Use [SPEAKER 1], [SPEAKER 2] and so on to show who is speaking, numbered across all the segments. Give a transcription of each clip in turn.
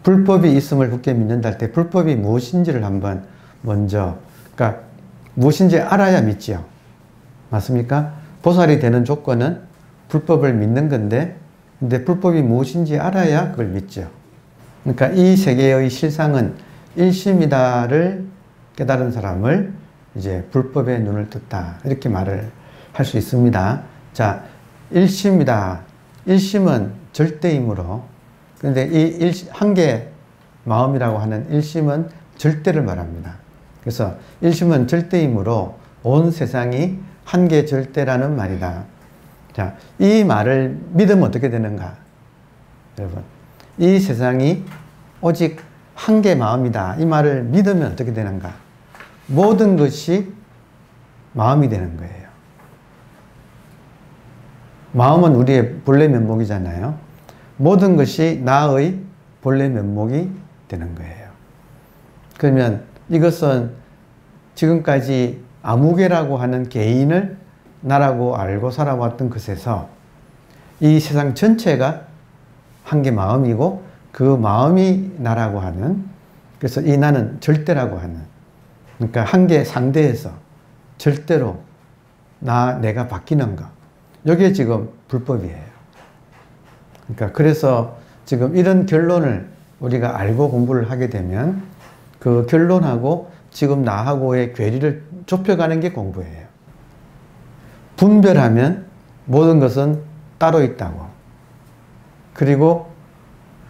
[SPEAKER 1] 불법이 있음을 굳게 믿는다 할 때 불법이 무엇인지를 한번 먼저, 그러니까 무엇인지 알아야 믿지요. 맞습니까? 보살이 되는 조건은 불법을 믿는 건데, 근데 불법이 무엇인지 알아야 그걸 믿죠. 그러니까 이 세계의 실상은 일심이다를 깨달은 사람을 이제 불법의 눈을 떴다, 이렇게 말을 할 수 있습니다. 자, 일심이다. 일심은 절대이므로, 근데 이 한계 마음이라고 하는 일심은 절대를 말합니다. 그래서 일심은 절대이므로 온 세상이 한계 절대라는 말이다. 자, 이 말을 믿으면 어떻게 되는가? 여러분, 이 세상이 오직 한계 마음이다, 이 말을 믿으면 어떻게 되는가? 모든 것이 마음이 되는 거예요. 마음은 우리의 본래 면목이잖아요. 모든 것이 나의 본래 면목이 되는 거예요. 그러면 이것은 지금까지 아무개라고 하는 개인을 나라고 알고 살아왔던 것에서 이 세상 전체가 한계 마음이고 그 마음이 나라고 하는, 그래서 이 나는 절대라고 하는, 그러니까 한계 상대에서 절대로 내가 바뀌는 것, 이게 지금 불법이에요. 그러니까 그래서 지금 이런 결론을 우리가 알고 공부를 하게 되면 그 결론하고 지금 나하고의 괴리를 좁혀가는 게 공부예요. 분별하면 모든 것은 따로 있다고. 그리고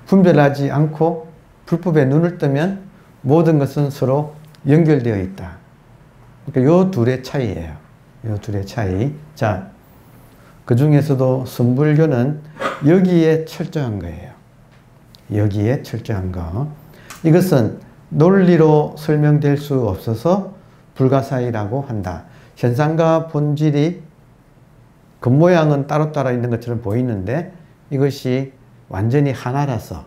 [SPEAKER 1] 분별하지 않고 불법에 눈을 뜨면 모든 것은 서로 연결되어 있다. 그러니까 요 둘의 차이예요. 요 둘의 차이. 자, 그 중에서도 선불교는 여기에 철저한 거예요. 여기에 철저한 거. 이것은 논리로 설명될 수 없어서 불가사의라고 한다. 현상과 본질이 겉모양은 따로따로 있는 것처럼 보이는데 이것이 완전히 하나라서,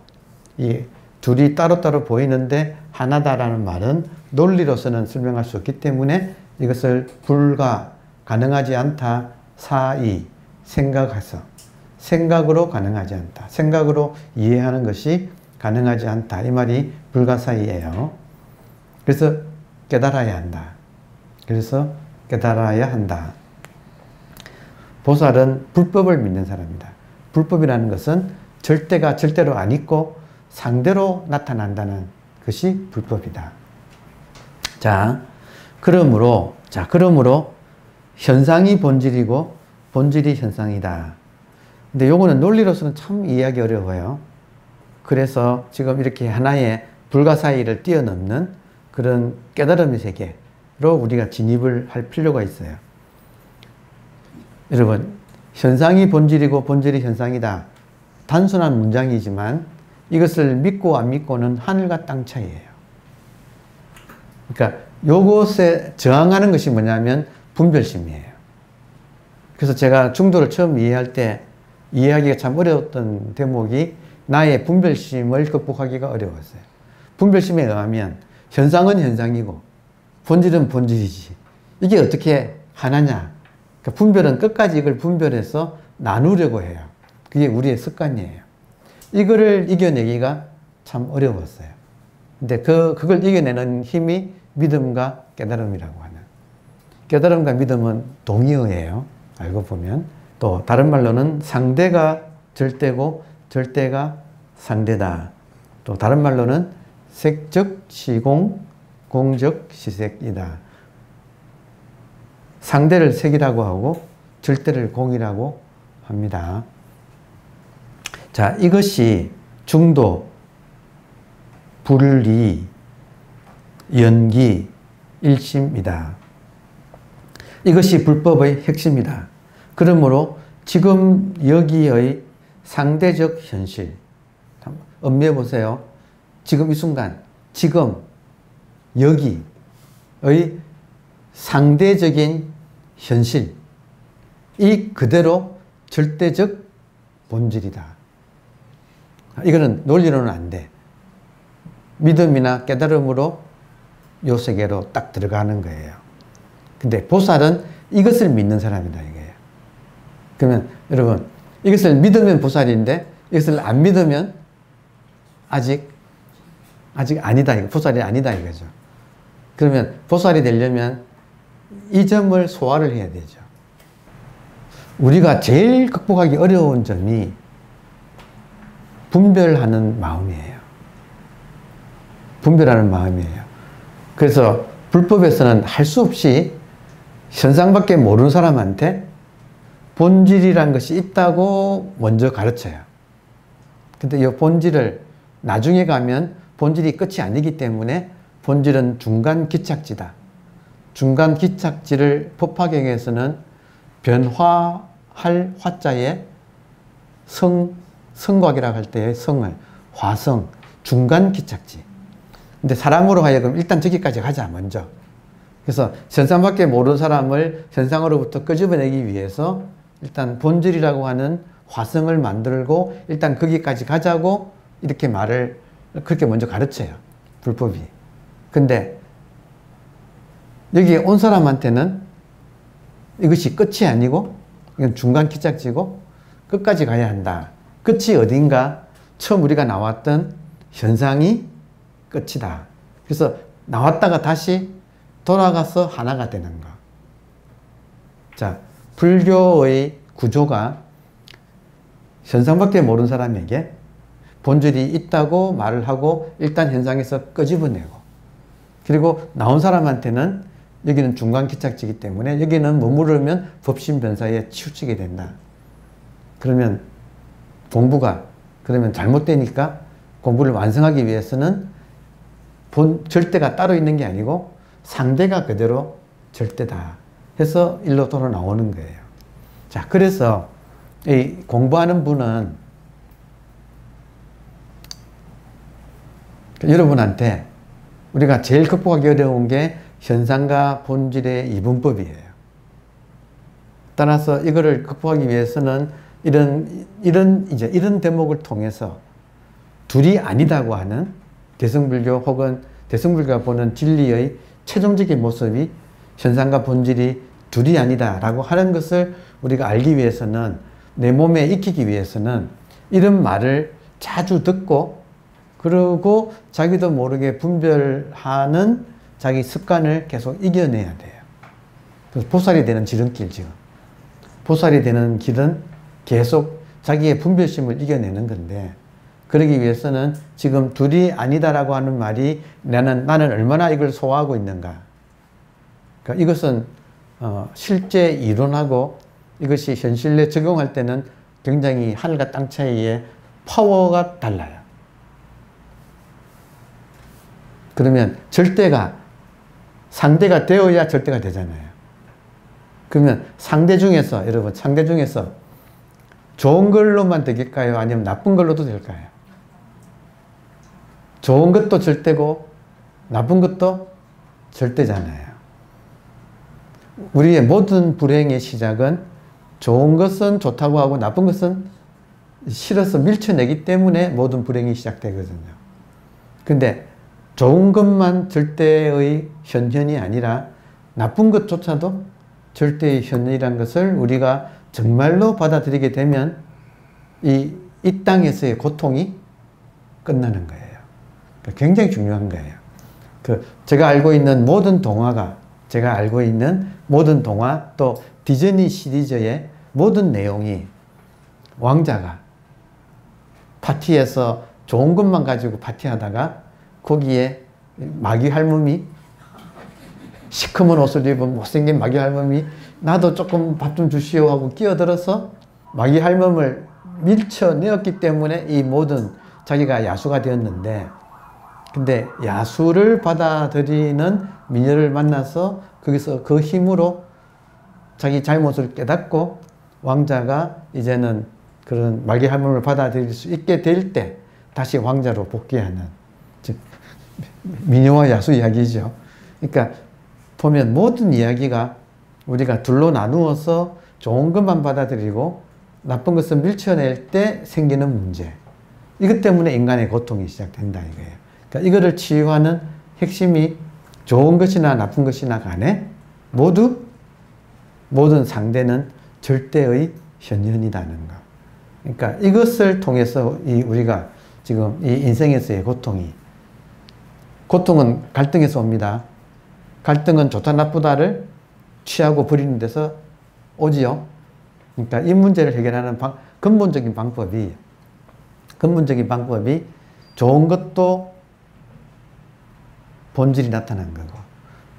[SPEAKER 1] 이 둘이 따로따로 보이는데 하나다라는 말은 논리로서는 설명할 수 없기 때문에 이것을 가능하지 않다, 사의, 생각해서, 생각으로 가능하지 않다, 생각으로 이해하는 것이 가능하지 않다, 이 말이 불가사의예요. 그래서 깨달아야 한다. 그래서 깨달아야 한다. 보살은 불법을 믿는 사람이다. 불법이라는 것은 절대가 절대로 안 있고 상대로 나타난다는 것이 불법이다. 자, 그러므로 현상이 본질이고 본질이 현상이다. 근데 요거는 논리로서는 참 이해하기 어려워요. 그래서 지금 이렇게 하나의 불가사의를 뛰어넘는 그런 깨달음의 세계로 우리가 진입을 할 필요가 있어요. 여러분, 현상이 본질이고 본질이 현상이다. 단순한 문장이지만 이것을 믿고 안 믿고는 하늘과 땅 차이예요. 그러니까 요것에 저항하는 것이 뭐냐면 분별심이에요. 그래서 제가 중도를 처음 이해할 때 이해하기가 참 어려웠던 대목이 나의 분별심을 극복하기가 어려웠어요. 분별심에 의하면 현상은 현상이고 본질은 본질이지. 이게 어떻게 하나냐. 그러니까 분별은 끝까지 이걸 분별해서 나누려고 해요. 그게 우리의 습관이에요. 이거를 이겨내기가 참 어려웠어요. 근데 그걸 이겨내는 힘이 믿음과 깨달음이라고 하는. 깨달음과 믿음은 동의어예요. 알고 보면. 또 다른 말로는 상대가 절대고 절대가 상대다. 또 다른 말로는 색적 시공, 공적 시색이다. 상대를 색이라고 하고 절대를 공이라고 합니다. 자, 이것이 중도, 분리, 연기, 일심이다. 이것이 불법의 핵심이다. 그러므로 지금 여기의 상대적 현실, 음미해 보세요. 지금 이 순간, 지금 여기의 상대적인 현실, 이 그대로 절대적 본질이다. 이거는 논리로는 안 돼. 믿음이나 깨달음으로 요 세계로 딱 들어가는 거예요. 근데 보살은 이것을 믿는 사람이다 이거예요. 그러면 여러분, 이것을 믿으면 보살인데 이것을 안 믿으면 아직 아직 아니다, 이거 보살이 아니다 이거죠. 그러면 보살이 되려면 이 점을 소화를 해야 되죠. 우리가 제일 극복하기 어려운 점이 분별하는 마음이에요. 분별하는 마음이에요. 그래서 불법에서는 할 수 없이 현상밖에 모르는 사람한테 본질이란 것이 있다고 먼저 가르쳐요. 근데 이 본질을 나중에 가면 본질이 끝이 아니기 때문에 본질은 중간 기착지다. 중간 기착지를 법화경에서는 변화할 화자에 성곽이라고 할 때의 성을 화성, 중간 기착지. 근데 사람으로 하여금 일단 저기까지 가자 먼저. 그래서 현상밖에 모르는 사람을 현상으로부터 끄집어내기 위해서 일단 본질이라고 하는 화성을 만들고 일단 거기까지 가자고 이렇게 말을 그렇게 먼저 가르쳐요. 불법이. 근데 여기에 온 사람한테는 이것이 끝이 아니고 이건 중간 기착지고 끝까지 가야 한다. 끝이 어딘가 처음 우리가 나왔던 현상이 끝이다. 그래서 나왔다가 다시 돌아가서 하나가 되는 거. 자, 불교의 구조가 현상밖에 모르는 사람에게 본질이 있다고 말을 하고 일단 현상에서 끄집어내고, 그리고 나온 사람한테는 여기는 중간 기착지이기 때문에 여기는 머무르면 법신변사에 치우치게 된다. 그러면 공부가 그러면 잘못되니까 공부를 완성하기 위해서는 절대가 따로 있는 게 아니고 상대가 그대로 절대다 해서 일로 돌아 나오는 거예요. 자, 그래서 이 공부하는 분은 여러분한테 우리가 제일 극복하기 어려운 게 현상과 본질의 이분법이에요. 따라서 이거를 극복하기 위해서는 이런 대목을 통해서 둘이 아니다고 하는 대승불교 혹은 대승불교가 보는 진리의 최종적인 모습이 현상과 본질이 둘이 아니다라고 하는 것을 우리가 알기 위해서는, 내 몸에 익히기 위해서는 이런 말을 자주 듣고 그리고 자기도 모르게 분별하는 자기 습관을 계속 이겨내야 돼요. 그래서 보살이 되는 지름길, 지금 보살이 되는 길은 계속 자기의 분별심을 이겨내는 건데, 그러기 위해서는 지금 둘이 아니다라고 하는 말이 나는 얼마나 이걸 소화하고 있는가. 그러니까 이것은 실제 이론하고 이것이 현실에 적용할 때는 굉장히 하늘과 땅 차이의 파워가 달라요. 그러면 절대가 상대가 되어야 절대가 되잖아요. 그러면 상대 중에서, 여러분, 상대 중에서 좋은 걸로만 되겠까요? 아니면 나쁜 걸로도 될까요? 좋은 것도 절대고 나쁜 것도 절대잖아요. 우리의 모든 불행의 시작은 좋은 것은 좋다고 하고 나쁜 것은 싫어서 밀쳐내기 때문에 모든 불행이 시작되거든요. 근데 좋은 것만 절대의 현현이 아니라 나쁜 것조차도 절대의 현현이라는 것을 우리가 정말로 받아들이게 되면 이 땅에서의 고통이 끝나는 거예요. 굉장히 중요한 거예요. 제가 알고 있는 모든 동화, 또 디즈니 시리즈의 모든 내용이 왕자가 파티에서 좋은 것만 가지고 파티하다가 거기에 마귀 할멈이, 시커먼 옷을 입은 못생긴 마귀 할멈이 나도 조금 밥 좀 주시오 하고 끼어들어서 마귀 할멈을 밀쳐내었기 때문에 이 모든 자기가 야수가 되었는데, 근데 야수를 받아들이는 미녀를 만나서 거기서 그 힘으로 자기 잘못을 깨닫고 왕자가 이제는 그런 마귀 할멈을 받아들일 수 있게 될 때 다시 왕자로 복귀하는, 즉 미녀와 야수 이야기죠. 그러니까 보면 모든 이야기가 우리가 둘로 나누어서 좋은 것만 받아들이고 나쁜 것을 밀쳐낼 때 생기는 문제, 이것 때문에 인간의 고통이 시작된다 이거예요. 그러니까 이거를 치유하는 핵심이 좋은 것이나 나쁜 것이나 간에 모든 상대는 절대의 현현이라는 것. 그러니까 이것을 통해서 우리가 지금 이 인생에서의 고통이 고통은 갈등에서 옵니다. 갈등은 좋다 나쁘다를 취하고 버리는 데서 오지요. 그러니까 이 문제를 해결하는 근본적인 방법이 좋은 것도 본질이 나타난 거고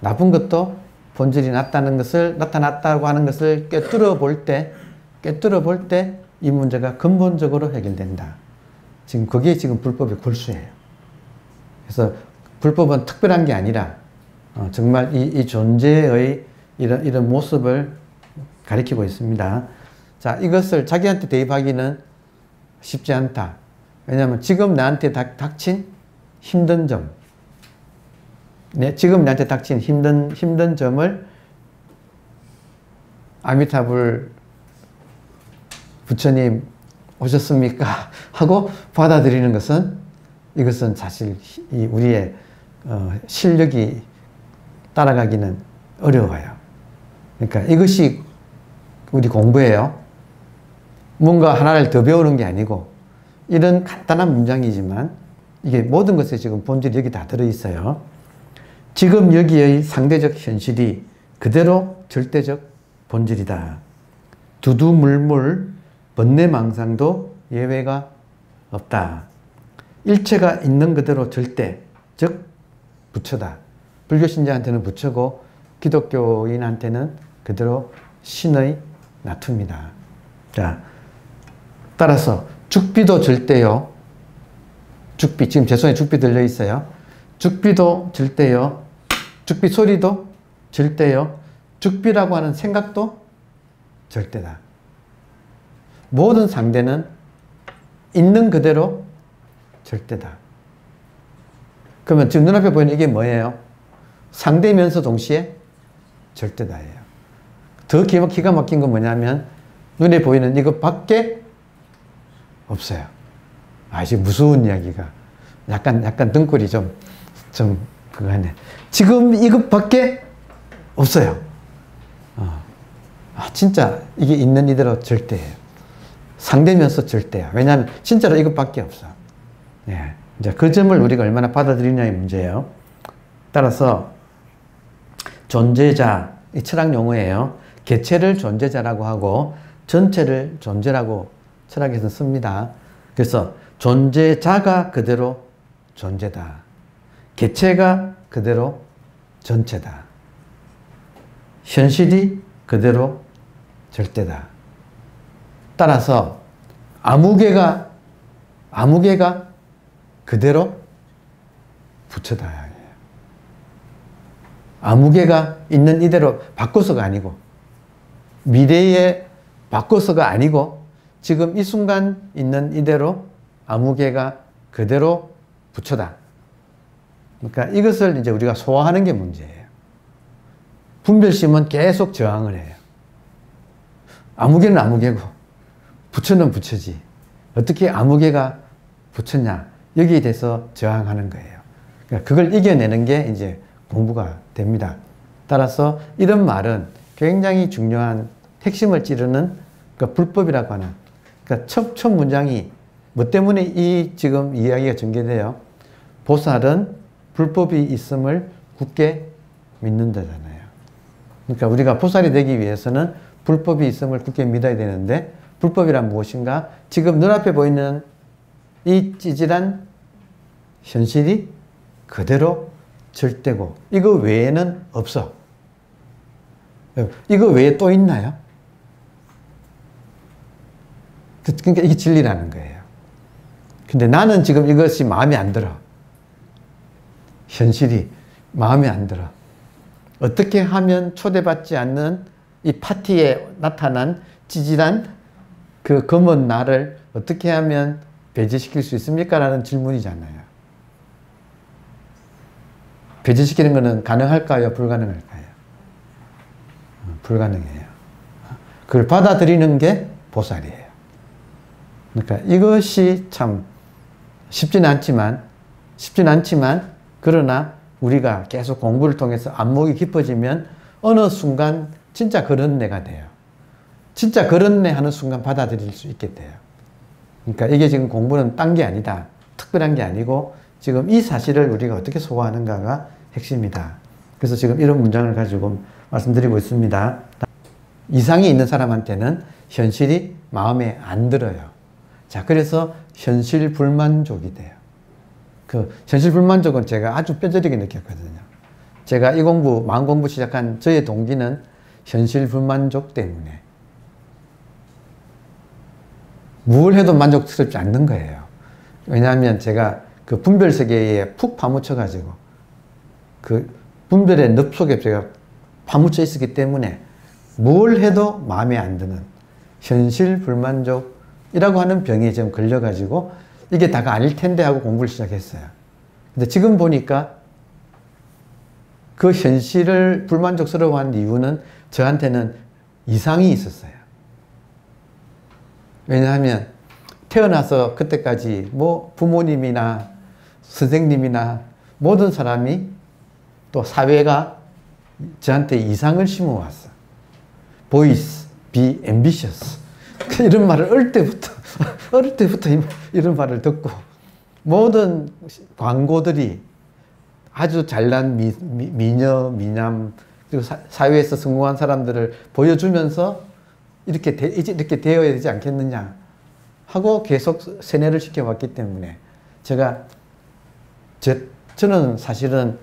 [SPEAKER 1] 나쁜 것도 본질이 나타났다고 하는 것을 꿰뚫어 볼 때 이 문제가 근본적으로 해결된다. 지금 그게 지금 불법의 골수예요. 그래서 불법은 특별한 게 아니라 정말 이 존재의 이런 모습을 가리키고 있습니다. 자, 이것을 자기한테 대입하기는 쉽지 않다. 왜냐하면 지금 나한테 닥친 힘든 점, 지금 나한테 닥친 힘든 점을 아미타불 부처님 오셨습니까? 하고 받아들이는 것은 이것은 사실 우리의 실력이 따라가기는 어려워요. 그러니까 이것이 우리 공부예요. 뭔가 하나를 더 배우는 게 아니고 이런 간단한 문장이지만 이게 모든 것에 지금 본질이 여기 다 들어있어요. 지금 여기의 상대적 현실이 그대로 절대적 본질이다. 두두물물 번뇌망상도 예외가 없다. 일체가 있는 그대로 절대, 즉 부처다. 불교 신자한테는 부처고 기독교인한테는 그대로 신의 나투입니다. 자, 따라서 죽비도 절대요. 죽비, 지금 제 손에 죽비 들려 있어요. 죽비도 절대요. 죽비 소리도 절대요. 죽비라고 하는 생각도 절대다. 모든 상대는 있는 그대로 절대다. 그러면 지금 눈앞에 보이는 이게 뭐예요? 상대면서 동시에 절대다예요. 더 기가 막힌 건 뭐냐면 눈에 보이는 이것밖에 없어요. 아, 이제 무서운 이야기가 약간 등골이 좀 그거 하네. 지금 이것밖에 없어요. 진짜 이게 있는 이대로 절대예요. 상대면서 절대야. 왜냐하면 진짜로 이것밖에 없어. 예. 이제 그 점을 우리가 얼마나 받아들이냐의 문제예요. 따라서 존재자, 이 철학 용어예요. 개체를 존재자라고 하고 전체를 존재라고 철학에서 씁니다. 그래서 존재자가 그대로 존재다. 개체가 그대로 전체다. 현실이 그대로 절대다. 따라서 아무개가 그대로 부처다. 아무개가 있는 이대로 바꿔서가 아니고 미래에 바꿔서가 아니고 지금 이 순간 있는 이대로 아무개가 그대로 부처다. 그러니까 이것을 이제 우리가 소화하는 게 문제예요. 분별심은 계속 저항을 해요. 아무개는 아무개고 부처는 부처지. 어떻게 아무개가 부처냐? 여기에 대해서 저항하는 거예요. 그러니까 그걸 이겨내는 게 이제 공부가 됩니다. 따라서 이런 말은 굉장히 중요한 핵심을 찌르는 그 불법이라고 하는 그러니까 첫 문장이 뭐 때문에 이 지금 이야기가 전개돼요? 보살은 불법이 있음을 굳게 믿는다잖아요. 그러니까 우리가 보살이 되기 위해서는 불법이 있음을 굳게 믿어야 되는데 불법이란 무엇인가? 지금 눈앞에 보이는 이 찌질한 현실이 그대로 절대고 이거 외에는 없어. 이거 외에 또 있나요? 그러니까 이게 진리라는 거예요. 근데 나는 지금 이것이 마음에 안 들어. 현실이 마음에 안 들어. 어떻게 하면 초대받지 않는 이 파티에 나타난 찌질한 그 검은 나를 어떻게 하면 배제시킬 수 있습니까? 라는 질문이잖아요. 배제시키는 것은 가능할까요? 불가능할까요? 불가능해요. 그걸 받아들이는 게 보살이에요. 그러니까 이것이 참 쉽진 않지만 그러나 우리가 계속 공부를 통해서 안목이 깊어지면 어느 순간 진짜 그렇네가 돼요. 진짜 그렇네 하는 순간 받아들일 수 있게 돼요. 그러니까 이게 지금 공부는 딴 게 아니다. 특별한 게 아니고 지금 이 사실을 우리가 어떻게 소화하는가가 핵심이다. 그래서 지금 이런 문장을 가지고 말씀드리고 있습니다. 이상이 있는 사람한테는 현실이 마음에 안 들어요. 자, 그래서 현실 불만족이 돼요. 그 현실 불만족은 제가 아주 뼈저리게 느꼈거든요. 제가 이 공부, 마음 공부 시작한 저의 동기는 현실 불만족 때문에 뭘 해도 만족스럽지 않는 거예요. 왜냐하면 제가 그 분별 세계에 푹 파묻혀가지고 그 분별의 늪 속에 제가 파묻혀 있었기 때문에 뭘 해도 마음에 안 드는 현실 불만족이라고 하는 병에 좀 걸려가지고 이게 다가 아닐 텐데 하고 공부를 시작했어요. 근데 지금 보니까 그 현실을 불만족스러워하는 이유는 저한테는 이상이 있었어요. 왜냐하면 태어나서 그때까지 뭐 부모님이나 선생님이나 모든 사람이 또 사회가 저한테 이상을 심어왔어. Boys, be ambitious. 이런 말을 어릴 때부터 이런 말을 듣고 모든 광고들이 아주 잘난 미녀, 미남, 그리고 사회에서 성공한 사람들을 보여주면서 이렇게 되어야 되지 않겠느냐 하고 계속 세뇌를 시켜왔기 때문에 저는 사실은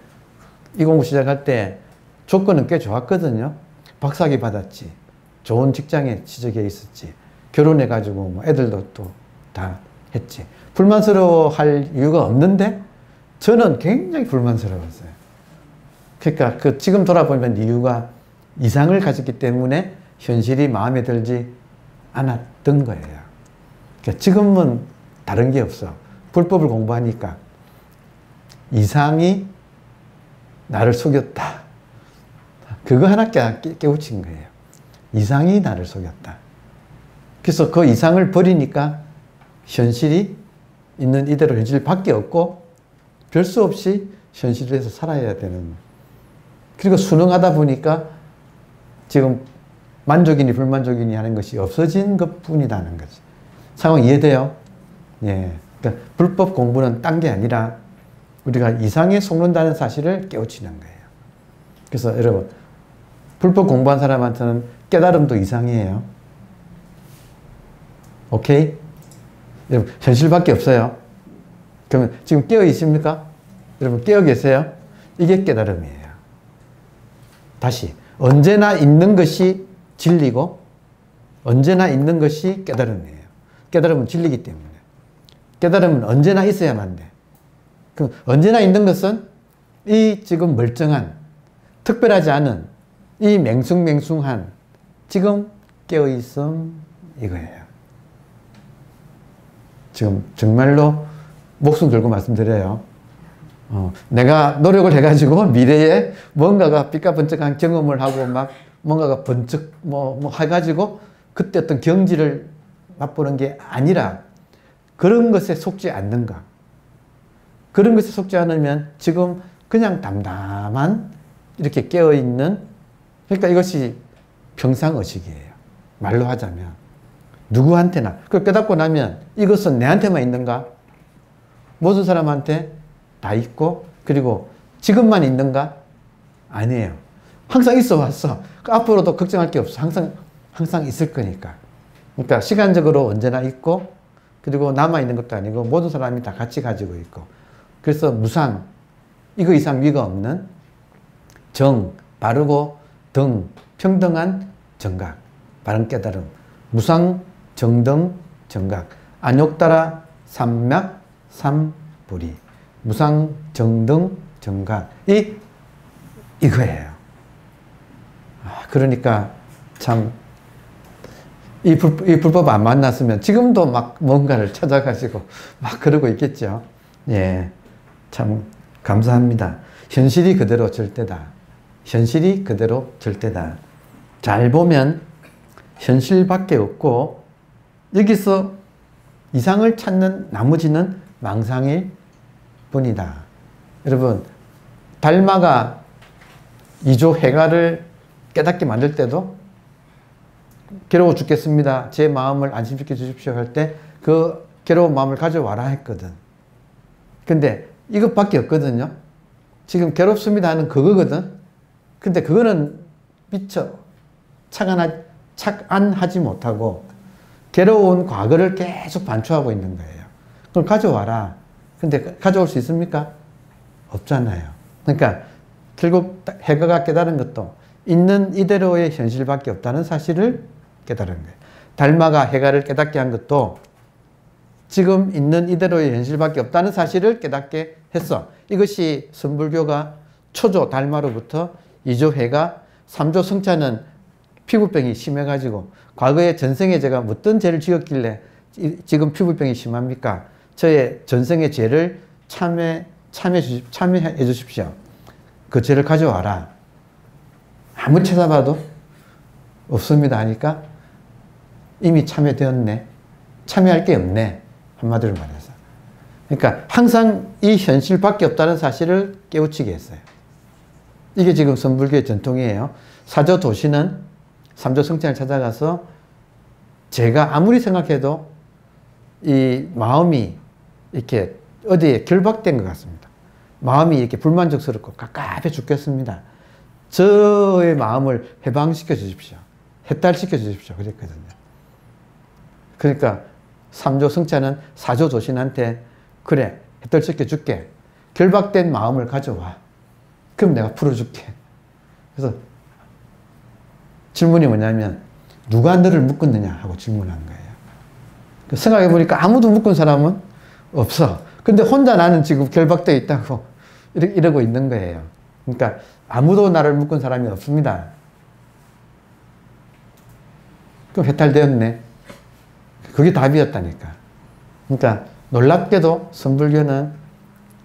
[SPEAKER 1] 이 공부 시작할 때 조건은 꽤 좋았거든요. 박사학위 받았지. 좋은 직장에 취직해 있었지. 결혼해가지고 뭐 애들도 또 다 했지. 불만스러워할 이유가 없는데 저는 굉장히 불만스러웠어요. 그러니까 지금 돌아보면 이유가 이상을 가졌기 때문에 현실이 마음에 들지 않았던 거예요. 그러니까 지금은 다른 게 없어. 불법을 공부하니까 이상이 나를 속였다. 그거 하나 깨우친 거예요. 이상이 나를 속였다. 그래서 그 이상을 버리니까 현실이 있는 이대로 현실밖에 없고 별 수 없이 현실에서 살아야 되는. 그리고 순응하다 보니까 지금 만족이니 불만족이니 하는 것이 없어진 것 뿐이라는 거지. 상황 이해돼요? 예. 그러니까 불법 공부는 딴 게 아니라 우리가 이상에 속는다는 사실을 깨우치는 거예요. 그래서 여러분, 불법 공부한 사람한테는 깨달음도 이상이에요. 오케이? 여러분, 현실밖에 없어요. 그러면 지금 깨어 있습니까? 여러분, 깨어 계세요? 이게 깨달음이에요. 다시, 언제나 있는 것이 진리고 언제나 있는 것이 깨달음이에요. 깨달음은 진리이기 때문에. 깨달음은 언제나 있어야만 돼. 그럼 언제나 있는 것은 이 지금 멀쩡한, 특별하지 않은, 이 맹숭맹숭한 지금 깨어있음 이거예요. 지금 정말로 목숨 걸고 말씀드려요. 내가 노력을 해가지고 미래에 뭔가가 삐까번쩍한 경험을 하고 막 뭔가가 번쩍 뭐 해가지고 그때 어떤 경지를 맛보는 게 아니라 그런 것에 속지 않는가. 그런 것에 속지 않으면 지금 그냥 담담한 이렇게 깨어있는, 그러니까 이것이 평상의식이에요. 말로 하자면. 누구한테나. 그걸 깨닫고 나면 이것은 내한테만 있는가? 모든 사람한테 다 있고, 그리고 지금만 있는가? 아니에요. 항상 있어 왔어. 앞으로도 걱정할 게 없어. 항상 있을 거니까. 그러니까 시간적으로 언제나 있고, 그리고 남아있는 것도 아니고 모든 사람이 다 같이 가지고 있고. 그래서 무상, 이거 이상 위가 없는 정, 바르고 등, 평등한 정각, 바른 깨달음, 무상, 정등, 정각, 안욕따라, 삼맥, 삼불이, 무상, 정등, 정각, 이거예요. 그러니까 참 이 불법 안 만났으면 지금도 막 뭔가를 찾아가지고 막 그러고 있겠죠. 예, 참 감사합니다. 현실이 그대로 절대다. 현실이 그대로 절대다. 잘 보면 현실밖에 없고 여기서 이상을 찾는 나머지는 망상일 뿐이다. 여러분, 달마가 이조 해가를 깨닫게 만들 때도 괴로워 죽겠습니다. 제 마음을 안심시켜 주십시오 할 때 그 괴로운 마음을 가져와라 했거든. 근데 이것밖에 없거든요. 지금 괴롭습니다 하는 그거거든. 근데 그거는 미처 착안하지 못하고 괴로운 과거를 계속 반추하고 있는 거예요. 그럼 가져와라. 근데 가져올 수 있습니까? 없잖아요. 그러니까 결국 해가가 깨달은 것도 있는 이대로의 현실밖에 없다는 사실을 깨달은 거예요. 달마가 해가를 깨닫게 한 것도 지금 있는 이대로의 현실밖에 없다는 사실을 깨닫게 했어. 이것이 선불교가 초조 달마로부터 2조 해가 3조 성자는 피부병이 심해가지고 과거에 전생에 제가 어떤 죄를 지었길래 지금 피부병이 심합니까? 저의 전생의 죄를 참여해 주십시오. 그 죄를 가져와라. 아무리 찾아봐도 없습니다 하니까 이미 참여되었네. 참여할 게 없네. 한마디로 말해서. 그러니까 항상 이 현실밖에 없다는 사실을 깨우치게 했어요. 이게 지금 선불교의 전통이에요. 사조 도시는 삼조 성찬을 찾아가서 제가 아무리 생각해도 이 마음이 이렇게 어디에 결박된 것 같습니다. 마음이 이렇게 불만족스럽고 갑갑해 죽겠습니다. 저의 마음을 해방시켜 주십시오. 해탈시켜 주십시오. 그랬거든요. 그러니까 삼조 성찬은 사조 도신한테 그래 해탈시켜 줄게. 결박된 마음을 가져와. 그럼 내가 풀어줄게. 그래서 질문이 뭐냐면 누가 너를 묶었느냐 하고 질문한 거예요. 생각해보니까 아무도 묶은 사람은 없어. 근데 혼자 나는 지금 결박되어 있다고 이러고 있는 거예요. 그러니까 아무도 나를 묶은 사람이 없습니다. 그럼 해탈되었네. 그게 답이었다니까. 그러니까 놀랍게도 선불교는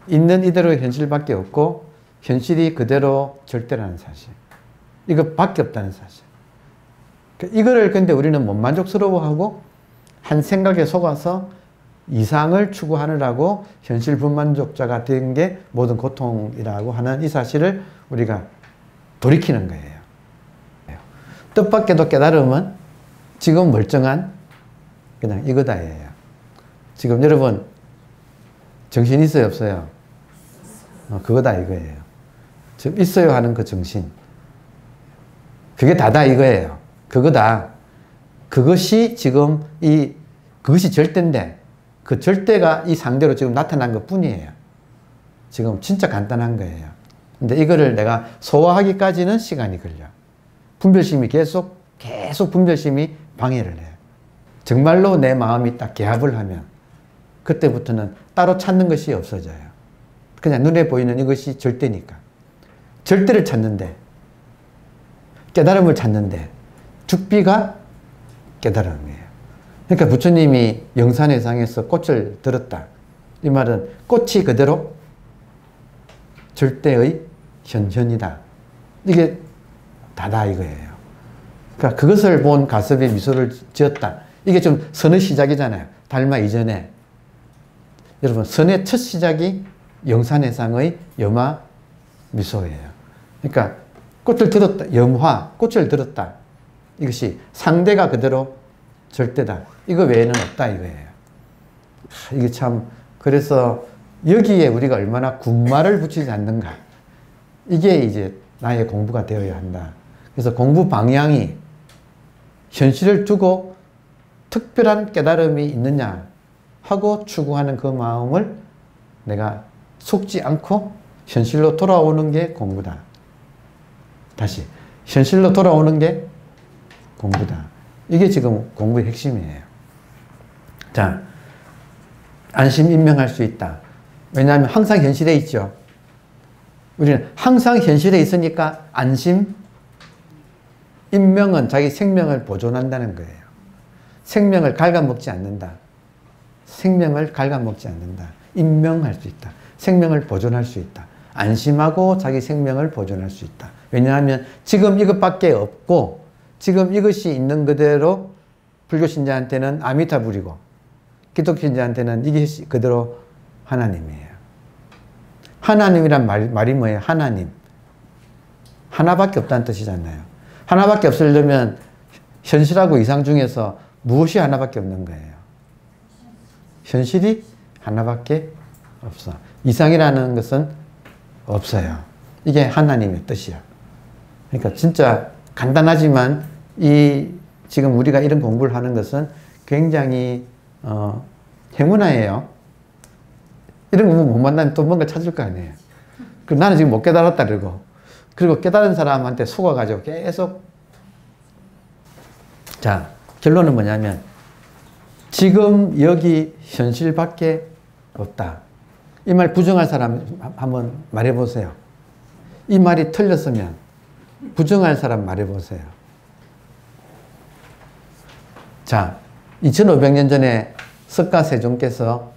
[SPEAKER 1] 있는 이대로의 현실밖에 없고 현실이 그대로 절대라는 사실. 이것밖에 없다는 사실. 이거를 근데 우리는 못 만족스러워하고 한 생각에 속아서 이상을 추구하느라고 현실 불만족자가 된 게 모든 고통이라고 하는 이 사실을 우리가 돌이키는 거예요. 뜻밖에도 깨달음은 지금 멀쩡한 그냥 이거다예요. 지금 여러분 정신 있어요 없어요? 그거다 이거예요. 지금 있어요 하는 그 정신. 그게 다다 이거예요. 그거다. 그것이 지금 그것이 절대인데 그 절대가 이 상대로 지금 나타난 것 뿐이에요. 지금 진짜 간단한 거예요. 근데 이거를 내가 소화하기까지는 시간이 걸려. 분별심이 계속 분별심이 방해를 해요. 정말로 내 마음이 딱 개합을 하면 그때부터는 따로 찾는 것이 없어져요. 그냥 눈에 보이는 이것이 절대니까. 절대를 찾는데 깨달음을 찾는데 죽비가 깨달음이에요. 그러니까 부처님이 영산회상에서 꽃을 들었다. 이 말은 꽃이 그대로 절대의 현현이다. 이게 다다 이거예요. 그러니까 그것을 본 가섭에 미소를 지었다. 이게 좀 선의 시작이잖아요. 달마 이전에. 여러분 선의 첫 시작이 영산회상의 염화 미소예요. 그러니까 꽃을 들었다. 염화, 꽃을 들었다. 이것이 상대가 그대로 절대다. 이거 외에는 없다 이거예요. 이게 참 그래서 여기에 우리가 얼마나 군말을 붙이지 않는가. 이게 이제 나의 공부가 되어야 한다. 그래서 공부 방향이 현실을 두고 특별한 깨달음이 있느냐 하고 추구하는 그 마음을 내가 속지 않고 현실로 돌아오는 게 공부다. 다시 현실로 돌아오는 게 공부다. 이게 지금 공부의 핵심이에요. 자, 안심 인명할 수 있다. 왜냐하면 항상 현실에 있죠. 우리는 항상 현실에 있으니까 안심 인명은 자기 생명을 보존한다는 거예요. 생명을 갉아먹지 않는다. 생명을 갉아먹지 않는다. 인명할 수 있다. 생명을 보존할 수 있다. 안심하고 자기 생명을 보존할 수 있다. 왜냐하면 지금 이것밖에 없고 지금 이것이 있는 그대로 불교 신자한테는 아미타불이고 기독교 신자한테는 이게 그대로 하나님이에요. 하나님이란 말이 뭐예요? 하나님. 하나밖에 없다는 뜻이잖아요. 하나밖에 없으려면 현실하고 이상 중에서 무엇이 하나밖에 없는 거예요? 현실이 하나밖에 없어. 이상이라는 것은 없어요. 이게 하나님의 뜻이야. 그러니까 진짜 간단하지만 지금 우리가 이런 공부를 하는 것은 굉장히 행운아예요. 이런 공부 못 만나면 또 뭔가 찾을 거 아니에요. 그럼 나는 지금 못 깨달았다 그리고 깨달은 사람한테 속아가지고 계속. 자, 결론은 뭐냐면 지금 여기 현실밖에 없다. 이 말 부정할 사람 한번 말해보세요. 이 말이 틀렸으면 부정할 사람 말해보세요. 자, 2500년 전에 석가세존께서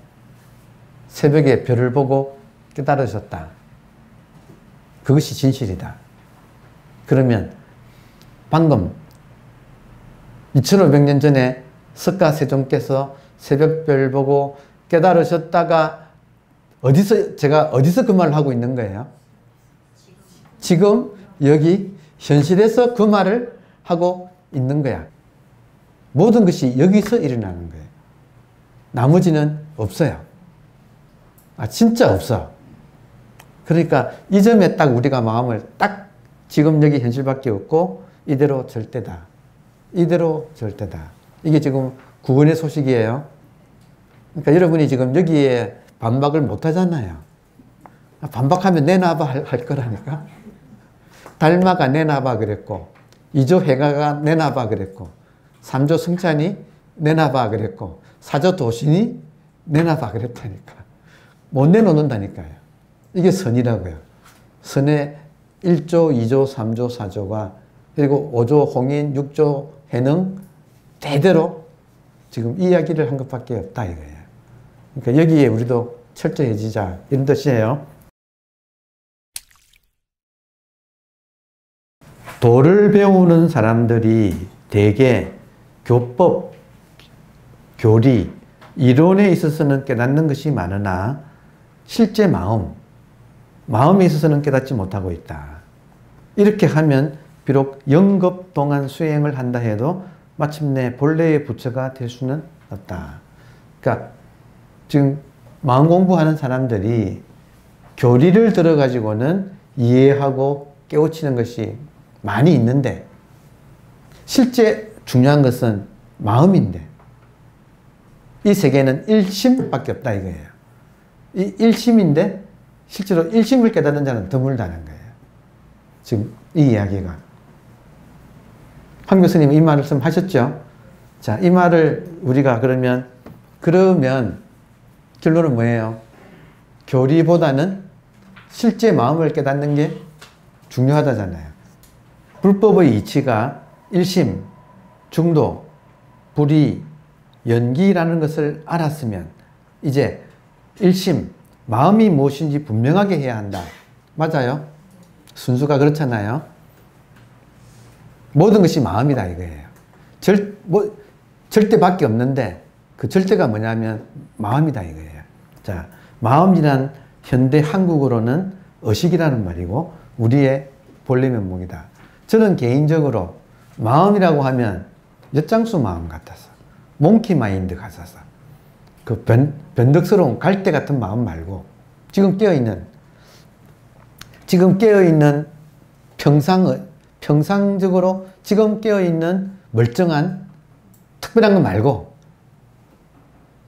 [SPEAKER 1] 새벽에 별을 보고 깨달으셨다. 그것이 진실이다. 그러면 방금 2500년 전에 석가세존께서 새벽별 보고 깨달으셨다가 제가 어디서 그 말을 하고 있는 거예요? 지금 여기 현실에서 그 말을 하고 있는 거야. 모든 것이 여기서 일어나는 거예요. 나머지는 없어요. 진짜 없어. 그러니까 이 점에 딱 우리가 마음을 딱 지금 여기 현실밖에 없고 이대로 절대다. 이대로 절대다. 이게 지금 구원의 소식이에요. 그러니까 여러분이 지금 여기에 반박을 못 하잖아요. 반박하면 내놔봐 할 거라니까. 달마가 내놔봐 그랬고, 2조 회가가 내놔봐 그랬고, 3조 승찬이 내놔봐 그랬고, 4조 도신이 내놔봐 그랬다니까. 못 내놓는다니까요. 이게 선이라고요. 선의 1조, 2조, 3조, 4조가 그리고 5조 홍인, 6조 해능 대대로 지금 이야기를 한 것밖에 없다 이거예요. 그러니까 여기에 우리도 철저해지자 이런 뜻이에요. 도를 배우는 사람들이 대개 교법, 교리, 이론에 있어서는 깨닫는 것이 많으나 실제 마음에 있어서는 깨닫지 못하고 있다. 이렇게 하면 비록 영겁동안 수행을 한다 해도 마침내 본래의 부처가 될 수는 없다. 그러니까 지금 마음 공부하는 사람들이 교리를 들어가지고는 이해하고 깨우치는 것이 많이 있는데 실제 중요한 것은 마음인데 이 세계는 일심밖에 없다 이거예요. 이 일심인데 실제로 일심을 깨닫는 자는 드물다는 거예요. 지금 이 이야기가. 황 교수님 이 말씀 하셨죠? 자, 이 말을 우리가 그러면 결론은 뭐예요? 교리보다는 실제 마음을 깨닫는 게 중요하다잖아요. 불법의 이치가 일심, 중도, 불의, 연기라는 것을 알았으면 이제 일심, 마음이 무엇인지 분명하게 해야 한다. 맞아요? 순수가 그렇잖아요. 모든 것이 마음이다 이거예요. 절대밖에 없는데 그 절대가 뭐냐면 마음이다 이거예요. 자, 마음이란 현대 한국어로는 의식이라는 말이고 우리의 본래 면목이다. 저는 개인적으로 마음이라고 하면 엿장수 마음 같아서 몽키 마인드 같아서 그 변덕스러운 갈대 같은 마음 말고 지금 깨어있는 평상적으로 지금 깨어있는 멀쩡한 특별한 거 말고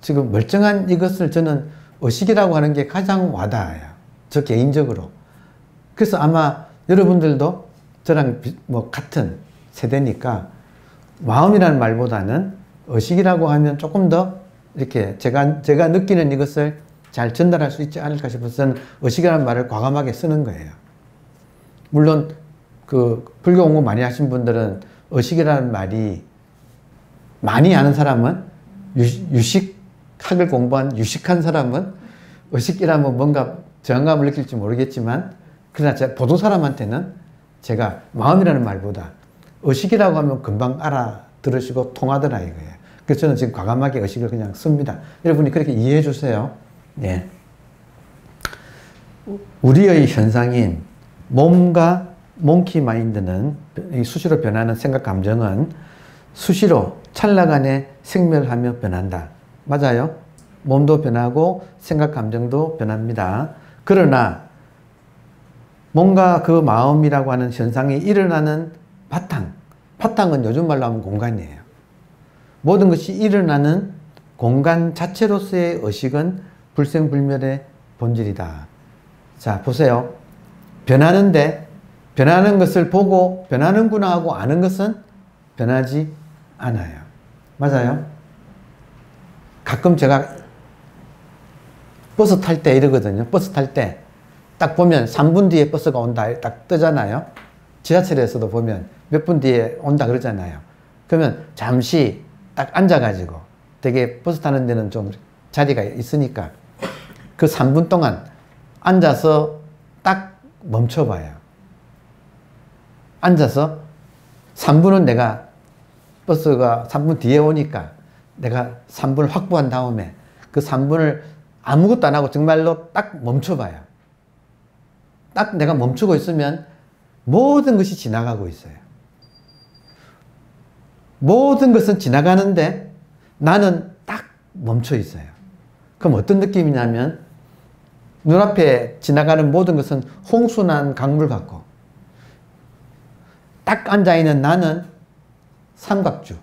[SPEAKER 1] 지금 멀쩡한 이것을 저는 의식이라고 하는 게 가장 와닿아요. 저 개인적으로. 그래서 아마 여러분들도 저랑 같은 세대니까 마음이라는 말보다는 의식이라고 하면 조금 더 이렇게 제가 느끼는 이것을 잘 전달할 수 있지 않을까 싶어서 저는 의식이라는 말을 과감하게 쓰는 거예요. 물론 그 불교 공부 많이 하신 분들은 의식이라는 말이 많이 아는 사람은 유식학을 공부한 유식한 사람은 의식이라면 뭔가 저항감을 느낄지 모르겠지만 그러나 보통 사람한테는 제가 마음이라는 말보다 의식이라고 하면 금방 알아들으시고 통하더라 이거예요. 그래서 저는 지금 과감하게 의식을 그냥 씁니다. 여러분이 그렇게 이해해 주세요. 네. 우리의 현상인 몸과 몽키 마인드는 수시로 변하는 생각 감정은 수시로 찰나간에 생멸하며 변한다. 맞아요? 몸도 변하고 생각, 감정도 변합니다. 그러나 뭔가 그 마음이라고 하는 현상이 일어나는 바탕은 요즘 말로 하면 공간이에요. 모든 것이 일어나는 공간 자체로서의 의식은 불생불멸의 본질이다. 자, 보세요. 변하는데 변하는 것을 보고 변하는구나 하고 아는 것은 변하지 않아요. 맞아요? 가끔 제가 버스 탈 때 이러거든요. 버스 탈 때 딱 보면 3분 뒤에 버스가 온다 딱 뜨잖아요. 지하철에서도 보면 몇 분 뒤에 온다 그러잖아요. 그러면 잠시 딱 앉아가지고 되게 버스 타는 데는 좀 자리가 있으니까 그 3분 동안 앉아서 딱 멈춰봐요. 앉아서 3분은 내가 버스가 3분 뒤에 오니까 내가 3분을 확보한 다음에 그 3분을 아무것도 안 하고 정말로 딱 멈춰봐요. 딱 내가 멈추고 있으면 모든 것이 지나가고 있어요. 모든 것은 지나가는데 나는 딱 멈춰 있어요. 그럼 어떤 느낌이냐면 눈앞에 지나가는 모든 것은 홍순한 강물 같고 딱 앉아있는 나는 삼각주.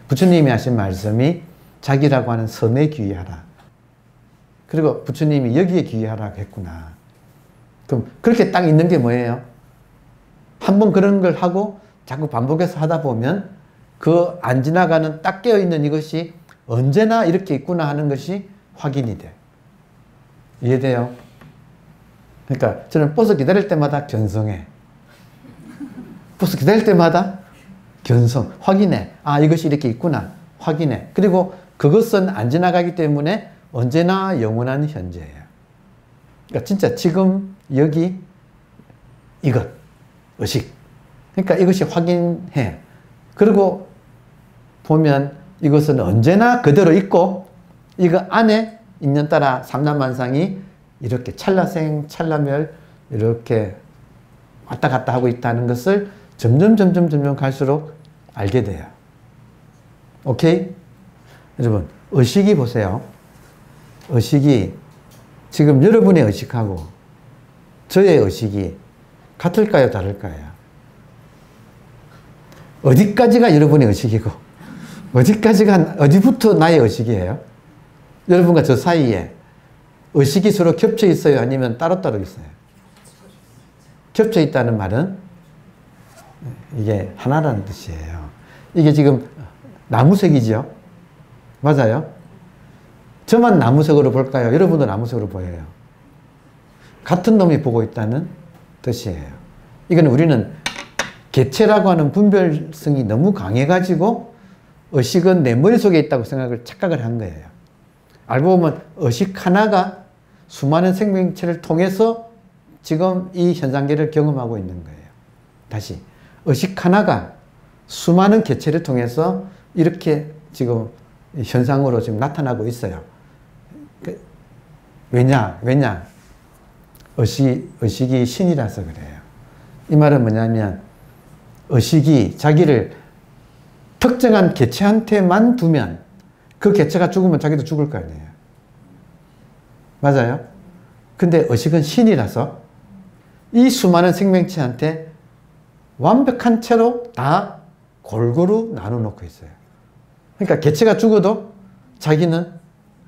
[SPEAKER 1] 부처님이 하신 말씀이 자기라고 하는 섬에 귀의하라. 그리고 부처님이 여기에 귀의하라고 했구나. 그럼 그렇게 딱 있는 게 뭐예요? 한번 그런 걸 하고 자꾸 반복해서 하다 보면 그 안 지나가는 딱 깨어있는 이것이 언제나 이렇게 있구나 하는 것이 확인이 돼. 이해돼요? 그러니까 저는 버스 기다릴 때마다 견성해. 버스 기다릴 때마다 견성, 확인해. 아, 이것이 이렇게 있구나. 확인해. 그리고 그것은 안 지나가기 때문에 언제나 영원한 현재예요. 그러니까 진짜 지금, 여기, 이것, 의식. 그러니까 이것이 확인해. 그리고 보면 이것은 언제나 그대로 있고 이거 안에 인연따라 삼라만상이 이렇게 찰나생, 찰나멸 이렇게 왔다 갔다 하고 있다는 것을 점점 갈수록 알게 돼요. 오케이? 여러분, 의식이 보세요. 의식이 지금 여러분의 의식하고 저의 의식이 같을까요? 다를까요? 어디까지가 여러분의 의식이고 어디부터 나의 의식이에요? 여러분과 저 사이에 의식이 서로 겹쳐 있어요? 아니면 따로따로 있어요? 겹쳐 있다는 말은 이게 하나라는 뜻이에요. 이게 지금 나무색이죠? 맞아요? 저만 나무색으로 볼까요? 여러분도 나무색으로 보여요. 같은 놈이 보고 있다는 뜻이에요. 이건 우리는 개체라고 하는 분별성이 너무 강해가지고 의식은 내 머릿속에 있다고 착각을 한 거예요. 알고 보면 의식 하나가 수많은 생명체를 통해서 지금 이 현상계를 경험하고 있는 거예요. 다시 의식 하나가 수많은 개체를 통해서 이렇게 지금 현상으로 지금 나타나고 있어요. 왜냐? 의식이 신이라서 그래요. 이 말은 뭐냐면 의식이 자기를 특정한 개체한테만 두면 그 개체가 죽으면 자기도 죽을 거 아니에요. 맞아요? 근데 의식은 신이라서 이 수많은 생명체한테 완벽한 채로 다 골고루 나눠 놓고 있어요. 그러니까 개체가 죽어도 자기는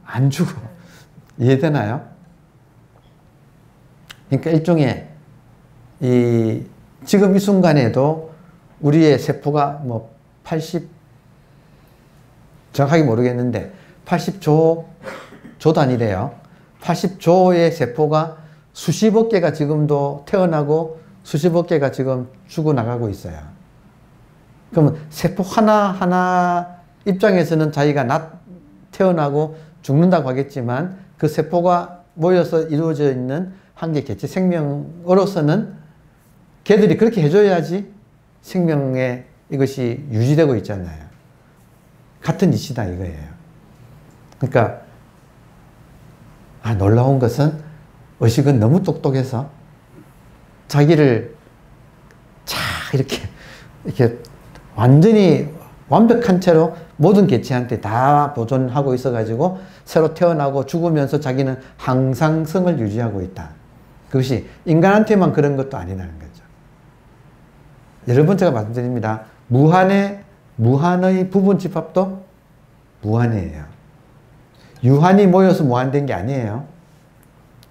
[SPEAKER 1] 안 죽어. 이해되나요? 그러니까 일종의 지금 이 순간에도 우리의 세포가 뭐 정확하게 모르겠는데 80조 단위래요. 80조의 세포가 수십억 개가 지금도 태어나고 수십억 개가 지금 죽어나가고 있어요. 그러면 세포 하나하나 입장에서는 자기가 태어나고 죽는다고 하겠지만 그 세포가 모여서 이루어져 있는 한 개 개체 생명으로서는 걔들이 그렇게 해줘야지 생명의 이것이 유지되고 있잖아요. 같은 이치다 이거예요. 그러니까 놀라운 것은 의식은 너무 똑똑해서 자기를 이렇게 완전히 완벽한 채로 모든 개체한테 다 보존하고 있어가지고 새로 태어나고 죽으면서 자기는 항상성을 유지하고 있다. 그것이 인간한테만 그런 것도 아니라는 거죠. 여러 번 제가 말씀드립니다. 무한의 부분집합도 무한이에요. 유한이 모여서 무한된 게 아니에요.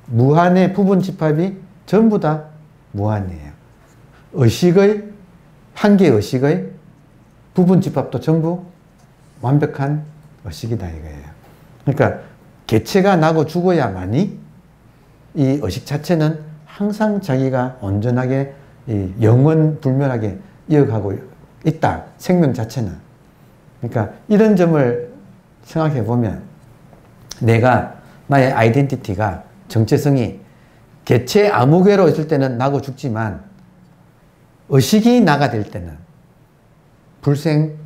[SPEAKER 1] 무한의 부분집합이 전부 다 무한이에요. 한 개의 의식의 부분집합도 전부 완벽한 의식이다 이거예요. 그러니까 개체가 나고 죽어야만이 이 의식 자체는 항상 자기가 온전하게 영원불멸하게 이어가고 있다. 생명 자체는. 그러니까 이런 점을 생각해 보면 나의 아이덴티티가 정체성이 개체 아무개로 있을 때는 나고 죽지만 의식이 나가 될 때는 불생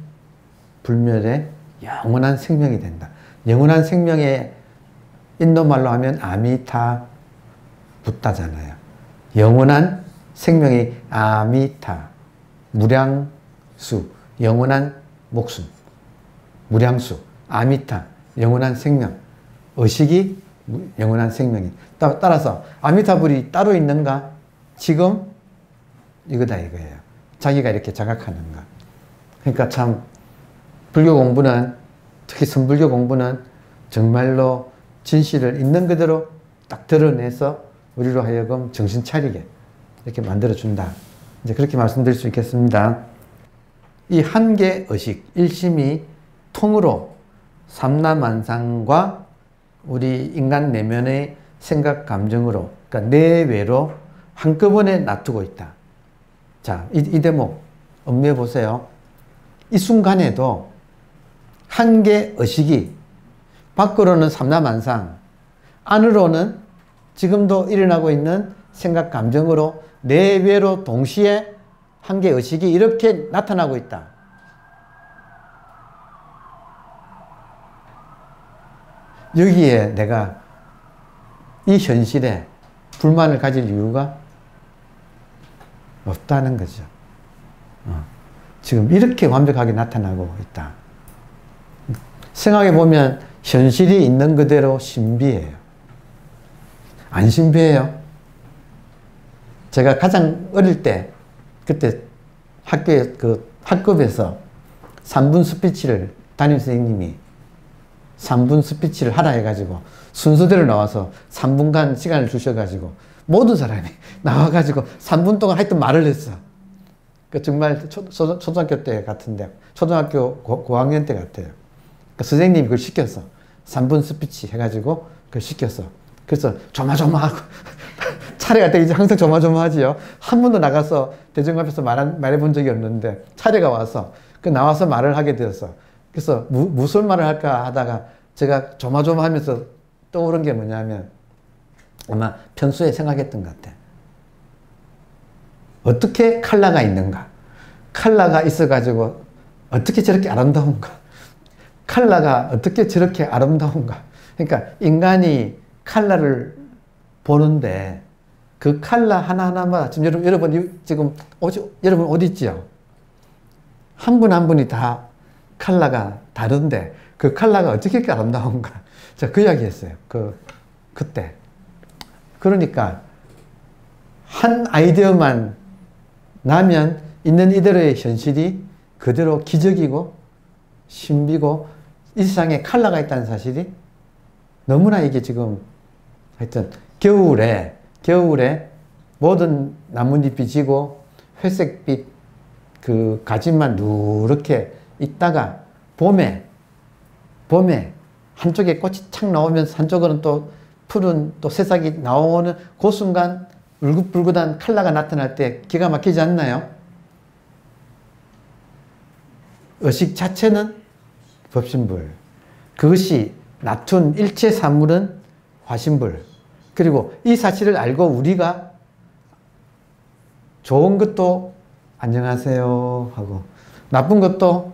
[SPEAKER 1] 불멸의 영원한 생명이 된다. 영원한 생명의 인도말로 하면 아미타 붓다잖아요. 영원한 생명이 아미타, 무량수, 영원한 목숨, 무량수, 아미타, 영원한 생명, 의식이 영원한 생명이. 따라서 아미타불이 따로 있는가? 지금 이거다 이거예요. 자기가 이렇게 자각하는가. 그러니까 참 불교 공부는, 특히 선불교 공부는 정말로 진실을 있는 그대로 딱 드러내서 우리로 하여금 정신 차리게 이렇게 만들어준다. 이제 그렇게 말씀드릴 수 있겠습니다. 이 한계 의식, 일심이 통으로 삼라만상과 우리 인간 내면의 생각, 감정으로, 그러니까 내외로 한꺼번에 놔두고 있다. 자, 이 대목 음미해 보세요. 이 순간에도 한계 의식이 밖으로는 삼라만상, 안으로는 지금도 일어나고 있는 생각, 감정으로 내외로 동시에 한계 의식이 이렇게 나타나고 있다. 여기에 내가 이 현실에 불만을 가질 이유가 없다는 거죠. 지금 이렇게 완벽하게 나타나고 있다. 생각해 보면 현실이 있는 그대로 신비해요. 안 신비해요? 제가 가장 어릴 때, 그때 학급에서 3분 스피치를 담임 선생님이 3분 스피치를 하라 해가지고 순서대로 나와서 3분간 시간을 주셔가지고 모든 사람이 나와가지고 3분 동안 하여튼 말을 했어. 그 정말 초등학교 때 같은데, 초등학교 고학년 때 같아요. 그 선생님이 그걸 시켰어. 3분 스피치 해가지고 그걸 시켰어. 그래서 조마조마하고 차례가 되기 전 항상 조마조마하지요. 한 번도 나가서 대중 앞에서 말해본 적이 없는데 차례가 와서 그 나와서 말을 하게 되었어. 그래서 무슨 말을 할까 하다가 제가 조마조마하면서 떠오른 게 뭐냐면 아마 평소에 생각했던 것 같아. 어떻게 칼라가 있는가? 칼라가 있어가지고 어떻게 저렇게 아름다운가? 칼라가 어떻게 저렇게 아름다운가? 그러니까 인간이 칼라를 보는데 그 칼라 하나하나마다 지금 여러분 옷 있지요? 한 분 한 분이 다 칼라가 다른데 그 칼라가 어떻게 이렇게 아름다운가? 제가 그 이야기 했어요. 그때. 그러니까 한 아이디어만 나면 있는 이대로의 현실이 그대로 기적이고 신비고 이 세상에 칼라가 있다는 사실이 너무나 이게 지금 하여튼 겨울에 모든 나뭇잎이 지고 회색빛 그 가지만 누렇게 있다가 봄에 한쪽에 꽃이 착 나오면서 한쪽으로는 또 푸른 또 새싹이 나오는 그 순간 울긋불긋한 칼라가 나타날 때 기가 막히지 않나요? 의식 자체는 법신불. 그것이 나툰 일체 사물은 화신불. 그리고 이 사실을 알고 우리가 좋은 것도 안녕하세요 하고 나쁜 것도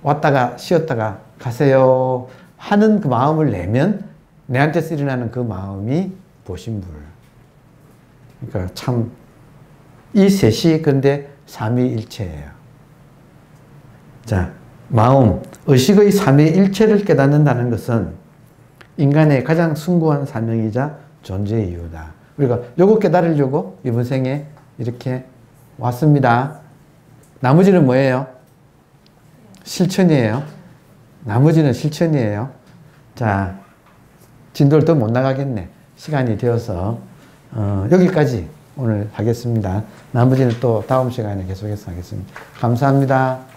[SPEAKER 1] 왔다가 쉬었다가 가세요 하는 그 마음을 내면 내한테서 일어나는 그 마음이 보신불. 그러니까 참 이 셋이 근데 삼위일체예요. 자, 마음, 의식의 삼위일체를 깨닫는다는 것은 인간의 가장 숭고한 사명이자 존재의 이유다. 우리가 요거 깨달으려고 이번 생에 이렇게 왔습니다. 나머지는 뭐예요? 실천이에요. 나머지는 실천이에요. 자, 진도를 더 못 나가겠네. 시간이 되어서 여기까지 오늘 하겠습니다. 나머지는 또 다음 시간에 계속해서 하겠습니다. 감사합니다.